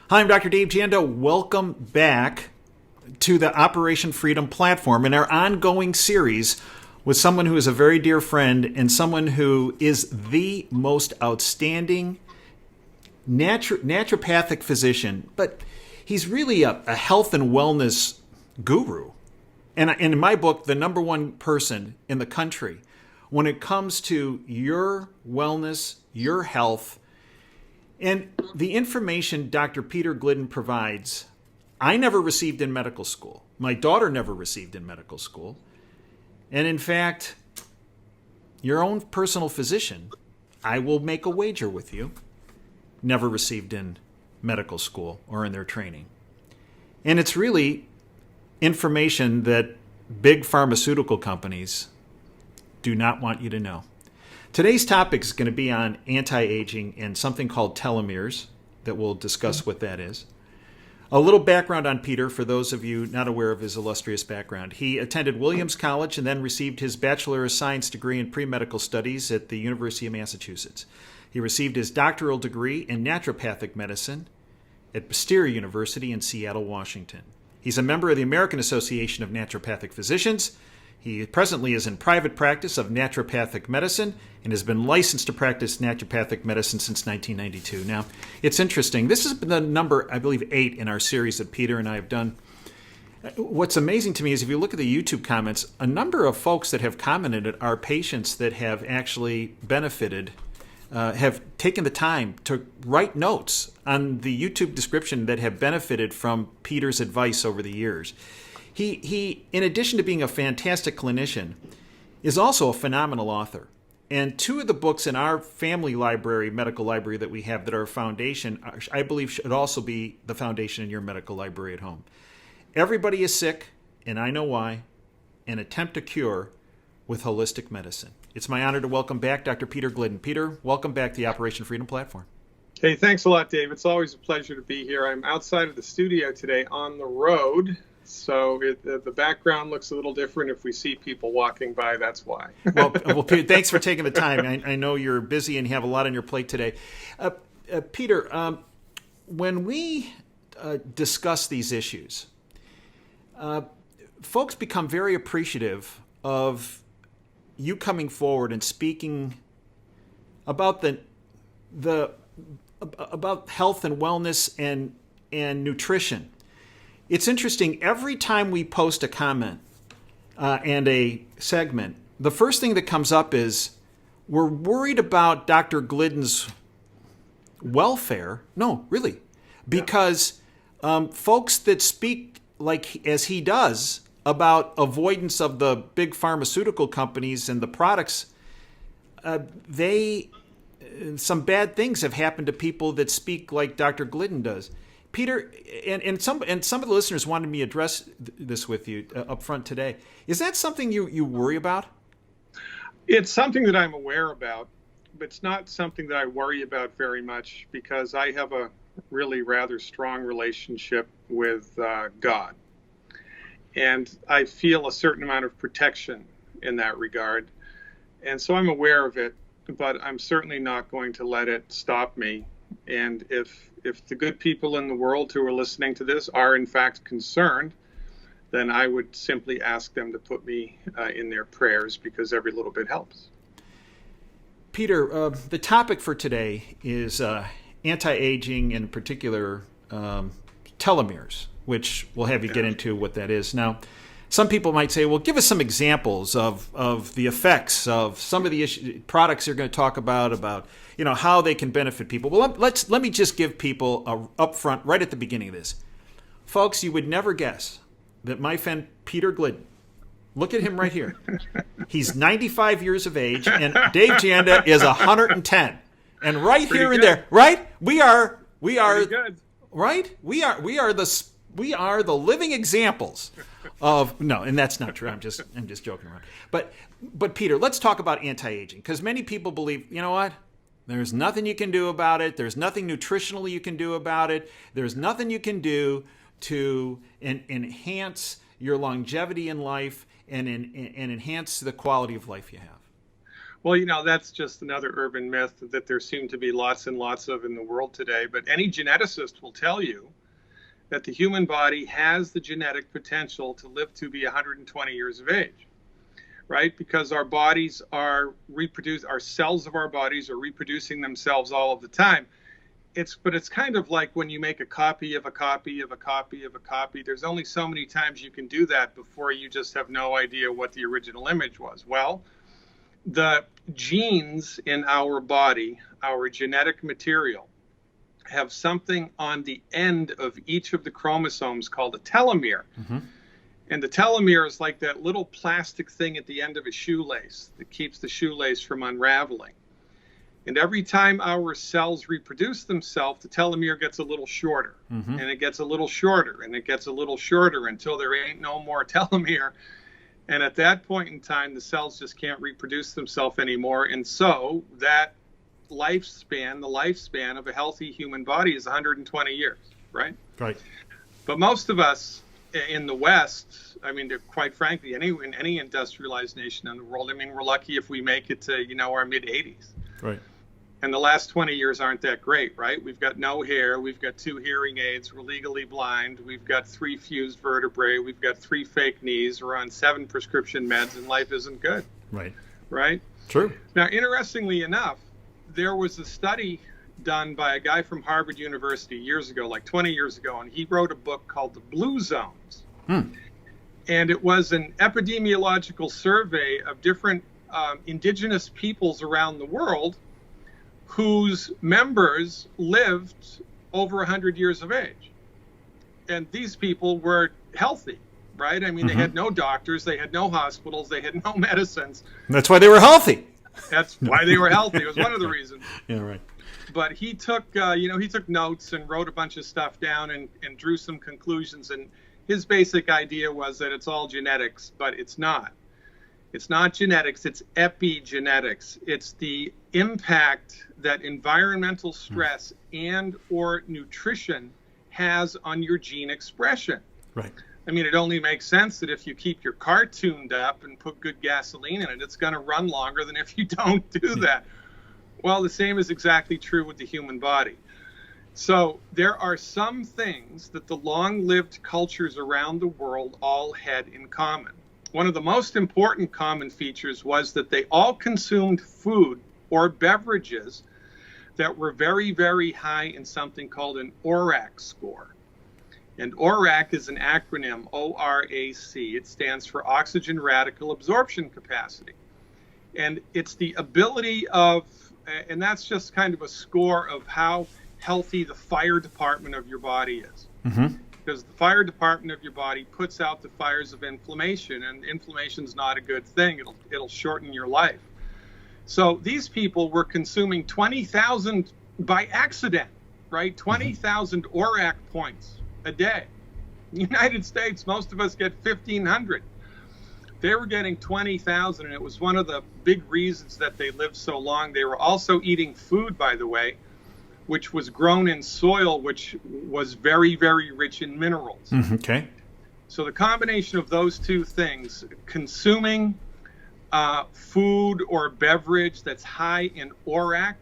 Hi, I'm Dr. Dave Janda. Welcome back to the Operation Freedom platform in our ongoing series with someone who is a very dear friend and someone who is the most outstanding naturopathic physician, but he's really a health and wellness guru. And in my book, the number one person in the country when it comes to your wellness, your health, and the information Dr. Peter Glidden provides, I never received in medical school. My daughter never received in medical school. And in fact, your own personal physician, I will make a wager with you, never received in medical school or in their training. And it's really information that big pharmaceutical companies do not want you to know. Today's topic is going to be on anti-aging and something called telomeres that we'll discuss what that is. A little background on Peter for those of you not aware of his illustrious background. He attended Williams College and then received his Bachelor of Science degree in pre-medical studies at the University of Massachusetts. He received his doctoral degree in naturopathic medicine at Bastyr University in Seattle, Washington. He's a member of the American Association of Naturopathic Physicians. He presently is in private practice of naturopathic medicine and has been licensed to practice naturopathic medicine since 1992. Now, it's interesting. This has been the number, I believe, 8 in our series that Peter and I have done. What's amazing to me is if you look at the YouTube comments, a number of folks that have commented are patients that have actually benefited, have taken the time to write notes on the YouTube description that have benefited from Peter's advice over the years. He, in addition to being a fantastic clinician, is also a phenomenal author. And 2 of the books in our family library, medical library that we have that are a foundation, I believe should also be the foundation in your medical library at home. Everybody is sick, and I know why, and Attempt to Cure with Holistic Medicine. It's my honor to welcome back Dr. Peter Glidden. Peter, welcome back to the Operation Freedom platform. Hey, thanks a lot, Dave. It's always a pleasure to be here. I'm outside of the studio today on the road. So the background looks a little different. If we see people walking by, that's why. well, thanks for taking the time. I know you're busy and you have a lot on your plate today. Peter, when we discuss these issues, folks become very appreciative of you coming forward and speaking about about health and wellness and nutrition. It's interesting, every time we post a comment and a segment, the first thing that comes up is we're worried about Dr. Glidden's welfare. No, really, because folks that speak like as he does about avoidance of the big pharmaceutical companies and the products, some bad things have happened to people that speak like Dr. Glidden does. Peter, and some of the listeners wanted me to address this with you up front today. Is that something you worry about? It's something that I'm aware about, but it's not something that I worry about very much because I have a really rather strong relationship with God. And I feel a certain amount of protection in that regard. And so I'm aware of it, but I'm certainly not going to let it stop me. And if the good people in the world who are listening to this are in fact concerned, then I would simply ask them to put me in their prayers because every little bit helps. Peter, the topic for today is anti-aging, in particular telomeres, which we'll have you get into what that is. Now, some people might say, well, give us some examples of the effects of some of the products you're going to talk about how they can benefit people. Well, let me just give people up front, right at the beginning of this. Folks, you would never guess that my friend Peter Glidden, look at him right here. He's 95 years of age, and Dave Janda is 110. And right here and there, right? We are good. Right? We are the living examples of no, and that's not true. I'm just joking around. But Peter, let's talk about anti-aging, because many people believe, you know what? There's nothing you can do about it. There's nothing nutritionally you can do about it. There's nothing you can do to enhance your longevity in life and enhance the quality of life you have. Well, that's just another urban myth that there seem to be lots and lots of in the world today. But any geneticist will tell you that the human body has the genetic potential to live to be 120 years of age, right? Because our bodies are our cells of our bodies are reproducing themselves all of the time. But it's kind of like when you make a copy of a copy of a copy of a copy. There's only so many times you can do that before you just have no idea what the original image was. Well, the genes in our body, our genetic material, have something on the end of each of the chromosomes called a telomere. Mm-hmm. And the telomere is like that little plastic thing at the end of a shoelace that keeps the shoelace from unraveling. And every time our cells reproduce themselves, the telomere gets a little shorter, mm-hmm. and it gets a little shorter, and it gets a little shorter until there ain't no more telomere. And at that point in time, the cells just can't reproduce themselves anymore. And so that the lifespan of a healthy human body is 120 years, right? Right. But most of us in the West, I mean, quite frankly, in any industrialized nation in the world, I mean, we're lucky if we make it to, our mid-80s. Right. And the last 20 years aren't that great, right? We've got no hair. We've got 2 hearing aids. We're legally blind. We've got 3 fused vertebrae. We've got 3 fake knees. We're on 7 prescription meds, and life isn't good. Right. Right? True. Now, interestingly enough, there was a study done by a guy from Harvard University years ago, like 20 years ago, and he wrote a book called The Blue Zones. And it was an epidemiological survey of different indigenous peoples around the world whose members lived over 100 years of age. And these people were healthy, right? I mean, mm-hmm. They had no doctors, they had no hospitals, they had no medicines. That's why they were healthy. That's why they were healthy. It was one of the reasons. Yeah, right. But he took, he took notes and wrote a bunch of stuff down and drew some conclusions. And his basic idea was that it's all genetics, but it's not. It's not genetics, it's epigenetics. It's the impact that environmental stress and or nutrition has on your gene expression. Right. I mean, it only makes sense that if you keep your car tuned up and put good gasoline in it, it's going to run longer than if you don't do that. Well, the same is exactly true with the human body. So there are some things that the long-lived cultures around the world all had in common. One of the most important common features was that they all consumed food or beverages that were very, very high in something called an ORAC score. And ORAC is an acronym, ORAC. It stands for Oxygen Radical Absorption Capacity. And it's the ability of, and that's just kind of a score of how healthy the fire department of your body is. Mm-hmm. Because the fire department of your body puts out the fires of inflammation, and inflammation is not a good thing. It'll shorten your life. So these people were consuming 20,000 by accident, right? 20,000 ORAC points a day. In the United States, most of us get 1,500. They were getting 20,000, and it was one of the big reasons that they lived so long. They were also eating food, by the way, which was grown in soil, which was very, very rich in minerals. Okay. So the combination of those two things, consuming food or beverage that's high in ORAC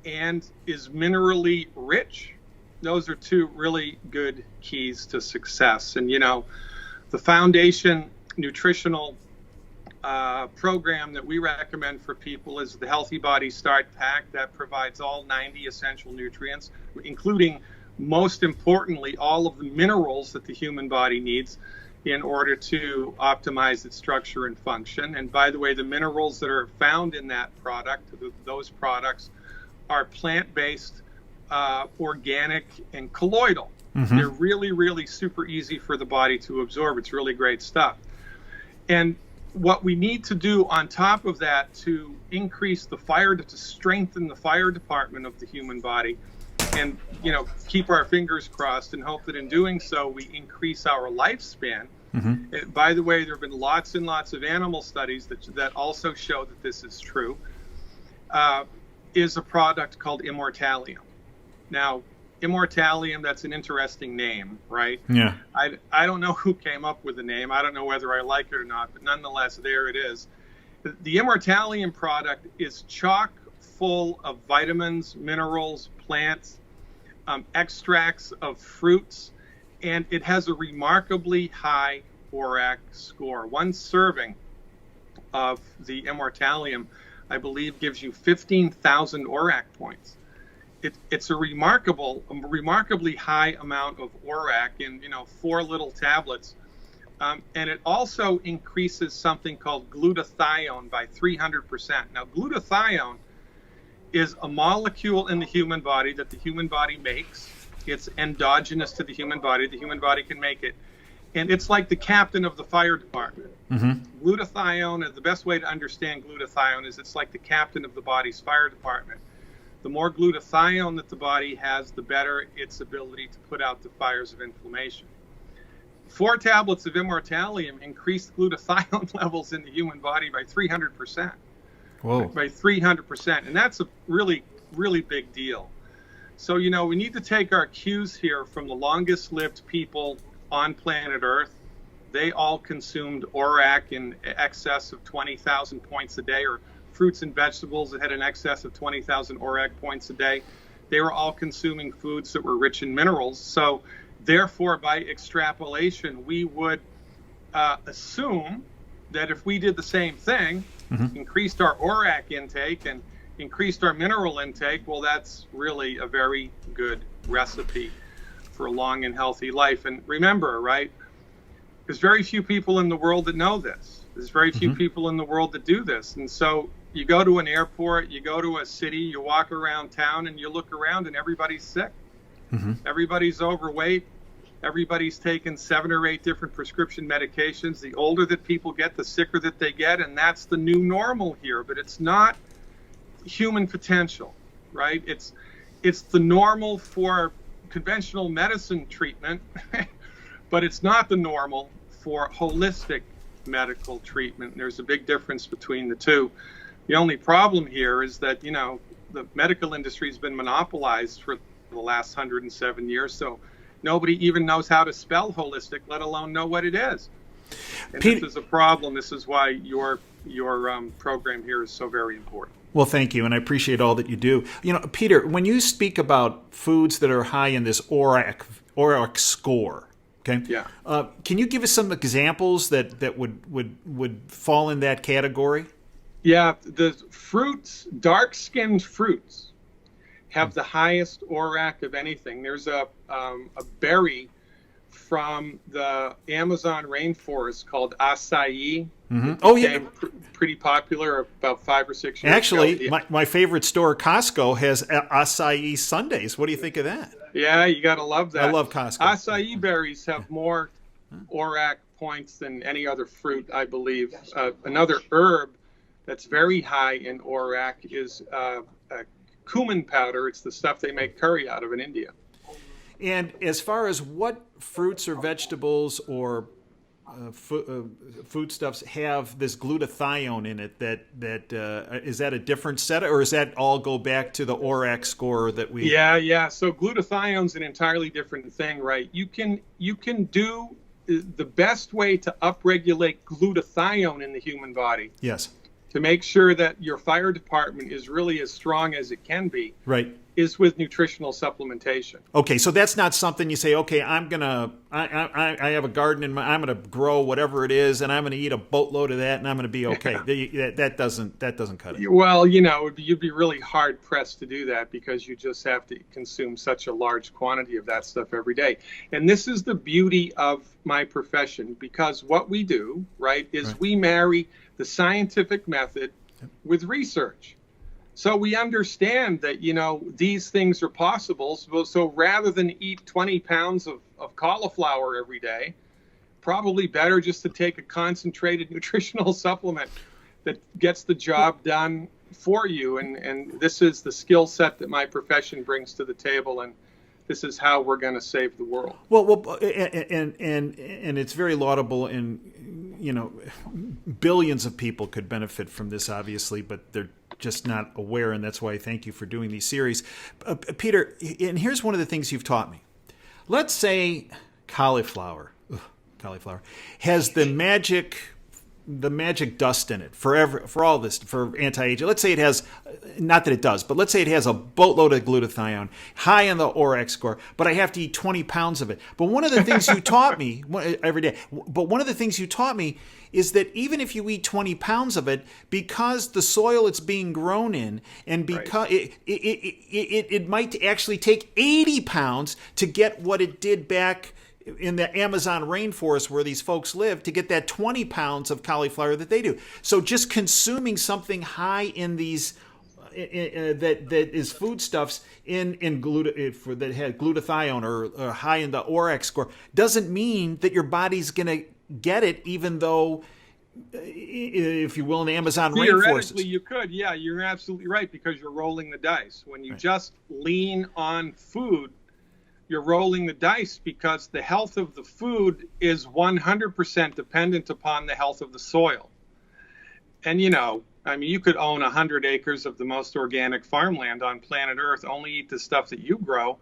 and is minerally rich, those are 2 really good keys to success. And, the Foundation nutritional program that we recommend for people is the Healthy Body Start Pack that provides all 90 essential nutrients, including, most importantly, all of the minerals that the human body needs in order to optimize its structure and function. And by the way, the minerals that are found in that product, those products, are plant-based, organic, and colloidal. Mm-hmm. They're really, really super easy for the body to absorb. It's really great stuff. And what we need to do on top of that to increase to strengthen the fire department of the human body and, keep our fingers crossed and hope that in doing so we increase our lifespan. Mm-hmm. By the way, there have been lots and lots of animal studies that also show that this is true, is a product called Immortalium. Now, Immortalium, that's an interesting name, right? Yeah. I don't know who came up with the name. I don't know whether I like it or not, but nonetheless, there it is. The Immortalium product is chock full of vitamins, minerals, plants, extracts of fruits, and it has a remarkably high ORAC score. One serving of the Immortalium, I believe, gives you 15,000 ORAC points. It's a remarkably high amount of ORAC in 4 little tablets, and it also increases something called glutathione by 300%. Now, glutathione is a molecule in the human body that the human body makes. It's endogenous to the human body. The human body can make it. And it's like the captain of the fire department. Mm-hmm. Glutathione, the best way to understand glutathione is it's like the captain of the body's fire department. The more glutathione that the body has, the better its ability to put out the fires of inflammation. 4 tablets of Immortalium increased glutathione levels in the human body by 300%. Whoa. By 300%. And that's a really, really big deal. So, we need to take our cues here from the longest lived people on planet Earth. They all consumed ORAC in excess of 20,000 points a day, or fruits and vegetables that had an excess of 20,000 ORAC points a day. They were all consuming foods that were rich in minerals. So therefore, by extrapolation, we would assume that if we did the same thing, mm-hmm. increased our ORAC intake and increased our mineral intake, well, that's really a very good recipe for a long and healthy life. And remember, right, there's very few people in the world that know this. There's very few mm-hmm. people in the world that do this. And so you go to an airport, you go to a city, you walk around town, and you look around and everybody's sick. Mm-hmm. Everybody's overweight. Everybody's taken 7 or 8 different prescription medications. The older that people get, the sicker that they get, and that's the new normal here. But it's not human potential, right? It's the normal for conventional medicine treatment, but it's not the normal for holistic medical treatment. There's a big difference between the two. The only problem here is that, the medical industry has been monopolized for the last 107 years, so nobody even knows how to spell holistic, let alone know what it is. And this is a problem. This is why your program here is so very important. Well, thank you, and I appreciate all that you do. Peter, when you speak about foods that are high in this ORAC score, okay? Yeah. Can you give us some examples that would fall in that category? Yeah, the fruits, dark-skinned fruits, have the highest ORAC of anything. There's a berry from the Amazon rainforest called acai. Mm-hmm. Oh, yeah. Pretty popular about 5 or 6 years Actually, ago. my favorite store, Costco, has acai sundaes. What do you think of that? Yeah, you got to love that. I love Costco. Acai berries have more ORAC points than any other fruit, I believe. Another herb that's very high in ORAC is cumin powder. It's the stuff they make curry out of in India. And as far as what fruits or vegetables or foodstuffs have this glutathione in it, is that a different set, or does that all go back to the ORAC score that we? Yeah. So glutathione's an entirely different thing, right? You can do the best way to upregulate glutathione in the human body. Yes. To make sure that your fire department is really as strong as it can be, right, is with nutritional supplementation. Okay, so that's not something you say, okay, I have a garden I'm gonna grow whatever it is, and I'm gonna eat a boatload of that, and I'm gonna be okay. that doesn't cut it. Well, you'd be really hard pressed to do that because you just have to consume such a large quantity of that stuff every day. And this is the beauty of my profession, because what we do, right, is we marry the scientific method with research. So we understand that, these things are possible. So rather than eat 20 pounds of cauliflower every day, probably better just to take a concentrated nutritional supplement that gets the job done for you. And this is the skill set that my profession brings to the table. And this is how we're going to save the world. Well, and it's very laudable, and billions of people could benefit from this, obviously, but they're just not aware, and that's why I thank you for doing these series. Peter, and here's one of the things you've taught me. Let's say cauliflower has the magic the magic dust in it for all this, for anti-aging. Let's say it has, not that it does, but let's say it has a boatload of glutathione, high in the ORAC score, but I have to eat 20 pounds of it. But one of the things you taught me every day, is that even if you eat 20 pounds of it, because the soil it's being grown in, and because it might actually take 80 pounds to get what it did back in the Amazon rainforest where these folks live, to get that 20 pounds of cauliflower that they do. So just consuming something high in these that is foodstuffs that had glutathione or high in the ORAC score doesn't mean that your body's going to get it, even though, if you will, in the Amazon rainforest. Theoretically, you could. Yeah, you're absolutely right, because you're rolling the dice. When you just lean on food, you're rolling the dice, because the health of the food is 100% dependent upon the health of the soil. And, you could own 100 acres of the most organic farmland on planet Earth, only eat the stuff that you grow,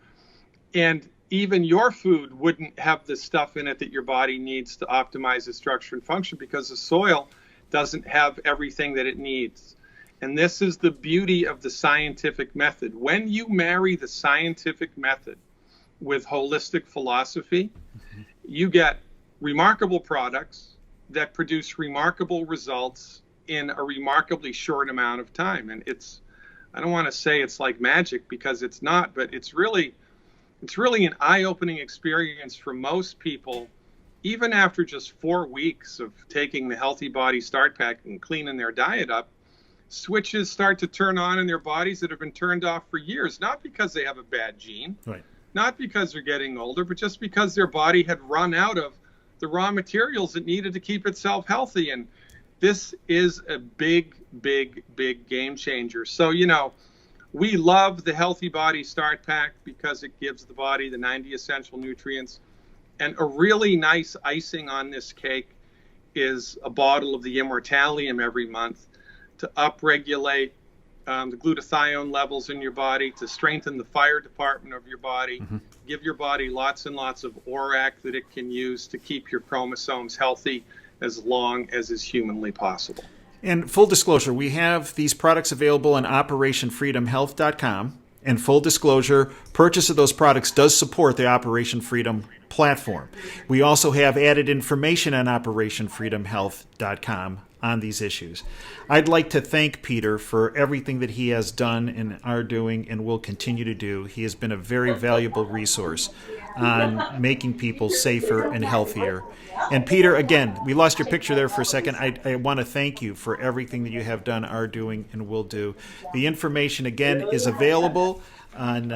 and even your food wouldn't have the stuff in it that your body needs to optimize its structure and function, because the soil doesn't have everything that it needs. And this is the beauty of the scientific method. When you marry the scientific method with holistic philosophy, you get remarkable products that produce remarkable results in a remarkably short amount of time. And I don't want to say it's like magic, because it's not, but it's really an eye-opening experience for most people. Even after just 4 weeks of taking the Healthy Body Start Pack and cleaning their diet up, switches start to turn on in their bodies that have been turned off for years, not because they have a bad gene, not because they're getting older, but just because their body had run out of the raw materials it needed to keep itself healthy. And this is a big, big, big game changer. So, we love the Healthy Body Start Pack because it gives the body the 90 essential nutrients. And a really nice icing on this cake is a bottle of the Immortalium every month to upregulate the glutathione levels in your body, to strengthen the fire department of your body, give your body lots and lots of ORAC that it can use to keep your chromosomes healthy as long as is humanly possible. And full disclosure, we have these products available on OperationFreedomHealth.com. And full disclosure, purchase of those products does support the Operation Freedom platform. We also have added information on OperationFreedomHealth.com on these issues. I'd like to thank Peter for everything that he has done and are doing and will continue to do. He has been a very valuable resource on making people safer and healthier. And Peter, again, we lost your picture there for a second. I want to thank you for everything that you have done, are doing, and will do. The information, again, is available on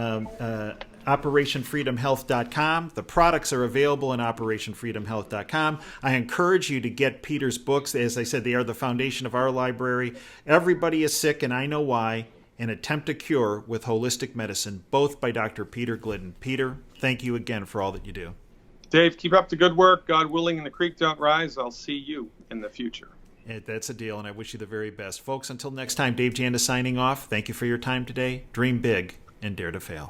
OperationFreedomHealth.com. The products are available on OperationFreedomHealth.com. I encourage you to get Peter's books. As I said, they are the foundation of our library. Everybody is Sick, and I Know Why, and Attempt a Cure with Holistic Medicine, both by Dr. Peter Glidden. Peter, thank you again for all that you do. Dave, keep up the good work. God willing, and the creek don't rise. I'll see you in the future. That's a deal, and I wish you the very best. Folks, until next time, Dave Janda signing off. Thank you for your time today. Dream big and dare to fail.